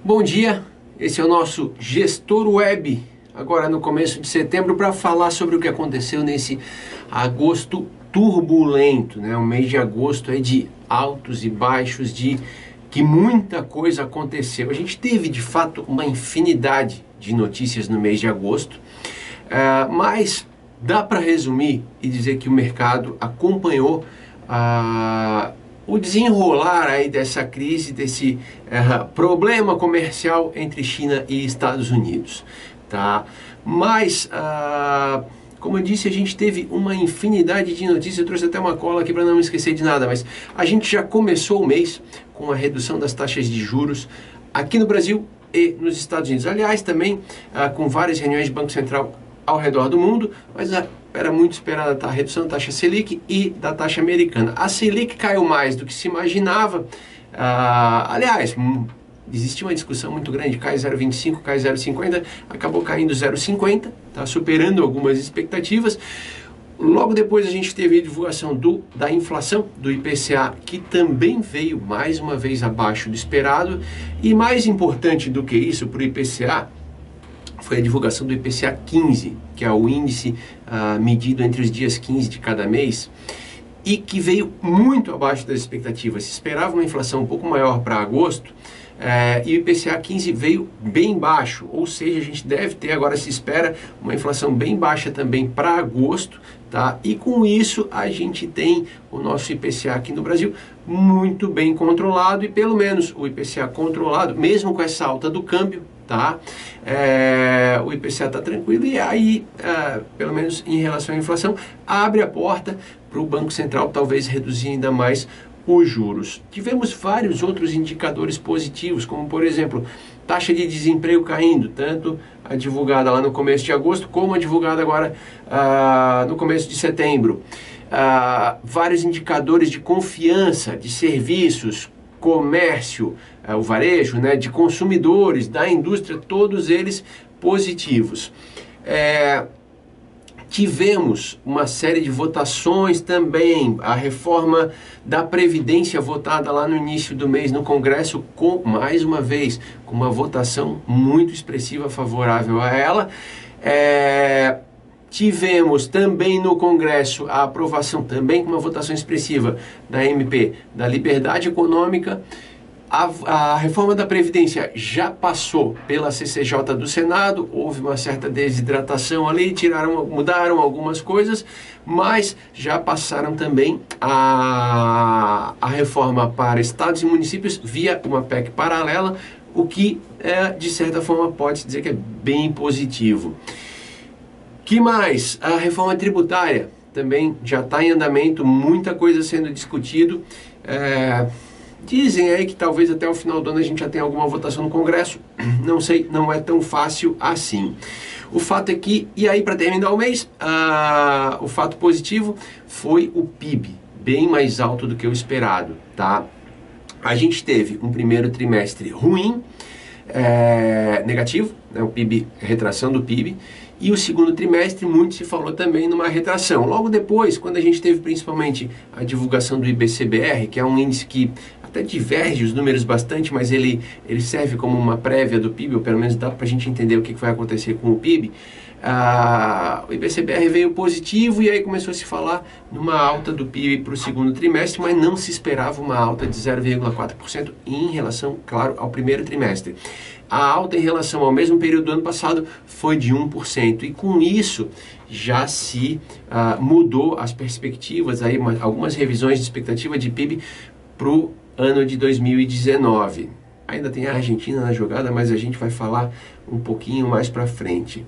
Bom dia, esse é o nosso Gestor Web, agora no começo de setembro, para falar sobre o que aconteceu nesse agosto turbulento, né? O mês de agosto é de altos e baixos, de que muita coisa aconteceu. A gente teve de fato uma infinidade de notícias no mês de agosto, mas dá para resumir e dizer que o mercado acompanhou o desenrolar aí dessa crise, desse problema comercial entre China e Estados Unidos, tá? Mas, como eu disse, a gente teve uma infinidade de notícias. Eu trouxe até uma cola aqui para não me esquecer de nada, mas a gente já começou o mês com a redução das taxas de juros aqui no Brasil e nos Estados Unidos. Aliás, também com várias reuniões de Banco Central ao redor do mundo, mas era muito esperada a redução da taxa Selic e da taxa americana. A Selic caiu mais do que se imaginava. Aliás, existia uma discussão muito grande, cai 0,25, cai 0,50, acabou caindo 0,50, tá superando algumas expectativas. Logo depois a gente teve a divulgação da inflação, do IPCA, que também veio mais uma vez abaixo do esperado. E mais importante do que isso para o IPCA, foi a divulgação do IPCA 15, que é o índice medido entre os dias 15 de cada mês, e que veio muito abaixo das expectativas. Se esperava uma inflação um pouco maior para agosto, e o IPCA 15 veio bem baixo, ou seja, a gente deve ter, agora se espera, uma inflação bem baixa também para agosto, tá? E com isso a gente tem o nosso IPCA aqui no Brasil muito bem controlado, e pelo menos o IPCA controlado, mesmo com essa alta do câmbio, tá? O IPCA está tranquilo, e aí, pelo menos em relação à inflação, abre a porta para o Banco Central talvez reduzir ainda mais os juros. Tivemos vários outros indicadores positivos, como por exemplo, taxa de desemprego caindo, tanto a divulgada lá no começo de agosto, como a divulgada agora no começo de setembro. Vários indicadores de confiança de serviços, comércio, o varejo, né, de consumidores, da indústria, todos eles positivos. Tivemos uma série de votações também, a reforma da Previdência votada lá no início do mês no Congresso, mais uma vez, com uma votação muito expressiva favorável a ela. Tivemos também no Congresso a aprovação, também com uma votação expressiva, da MP, da Liberdade Econômica. A reforma da Previdência já passou pela CCJ do Senado, houve uma certa desidratação ali, mudaram algumas coisas, mas já passaram também a reforma para estados e municípios via uma PEC paralela, o que, de certa forma, pode dizer que é bem positivo. Que mais? A reforma tributária também já está em andamento, muita coisa sendo discutido. Dizem aí que talvez até o final do ano a gente já tenha alguma votação no Congresso. Não sei, não é tão fácil assim. O fato é que, e aí para terminar o mês, o fato positivo foi o PIB, bem mais alto do que o esperado, tá? A gente teve um primeiro trimestre ruim, negativo, né, o PIB, retração do PIB, e o segundo trimestre muito se falou também numa retração. Logo depois, quando a gente teve principalmente a divulgação do IBCBR, que é um índice que até diverge os números bastante, mas ele serve como uma prévia do PIB, ou pelo menos dá para a gente entender o que vai acontecer com o PIB. O IBCBR veio positivo, e aí começou a se falar numa alta do PIB para o segundo trimestre, mas não se esperava uma alta de 0,4% em relação, claro, ao primeiro trimestre. A alta em relação ao mesmo período do ano passado foi de 1%, e com isso já se mudou as perspectivas, aí, algumas revisões de expectativa de PIB para o ano de 2019. Ainda tem a Argentina na jogada, mas a gente vai falar um pouquinho mais para frente.